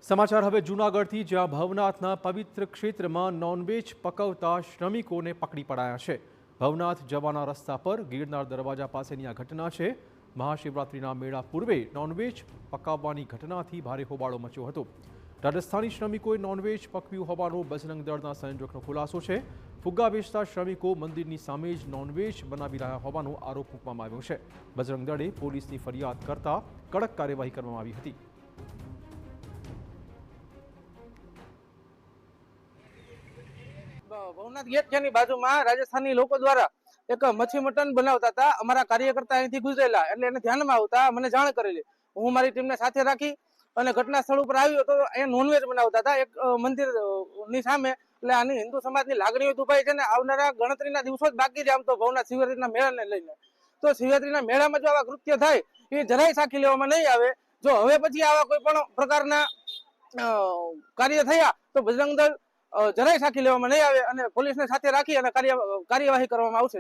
સમાચાર હવે જૂનાગઢથી, જ્યાં ભવનાથના પવિત્ર ક્ષેત્રમાં નોનવેજ પકવતા શ્રમિકોને પકડી પડાયા છે। ભવનાથ જવાના રસ્તા પર ગિરનાર દરવાજા પાસેની આ ઘટના છે। મહાશિવરાત્રિના મેળા પૂર્વે નોનવેજ પકાવવાની ઘટનાથી ભારે હોબાળો મચ્યો હતો। રાજસ્થાની શ્રમિકોએ નોનવેજ પકવ્યું હોવાનો બજરંગ દળના સંયોજકનો ખુલાસો છે। ફુગ્ગા વેચતા શ્રમિકો મંદિરની સામે જ નોનવેજ બનાવી રહ્યા હોવાનો આરોપ મૂકવામાં આવ્યો છે। બજરંગ દળે પોલીસની ફરિયાદ કરતા કડક કાર્યવાહી કરવામાં આવી હતી। ભવનાથ ગેટ છે ની બાજુમાં રાજસ્થાની લોકો દ્વારા એક મચ્છી મટન બનાવતા હતા। અમારા કાર્યકર્તા અહીંથી ગુજરેલા એટલે એને ધ્યાનમાં આવતા મને જાણ કરેલી। હું મારી ટીમને સાથે રાખી અને ઘટના સ્થળ ઉપર આવ્યો તો અહીંયા નોનવેજ બનાવતા હતા એક મંદિરની સામે। એટલે આની હિન્દુ સમાજની લાગણીઓ દુભાઈ છે ને આવનારા ગણતરીના દિવસો જ બાકી છે આમ તો ભવનાથ શિવરાત્રીના મેળાને લઈને। તો શિવરાત્રીના મેળામાં જો આવા કૃત્ય થાય એ જરાય સાખી લેવામાં નહીં આવે। જો હવે પછી આવા કોઈ પણ પ્રકારના કાર્ય થયા તો બજરંગ દળ જરાય સાખી લેવામાં નહીં આવે અને પોલીસને સાથે રાખી અને કાર્યવાહી કરવામાં આવશે।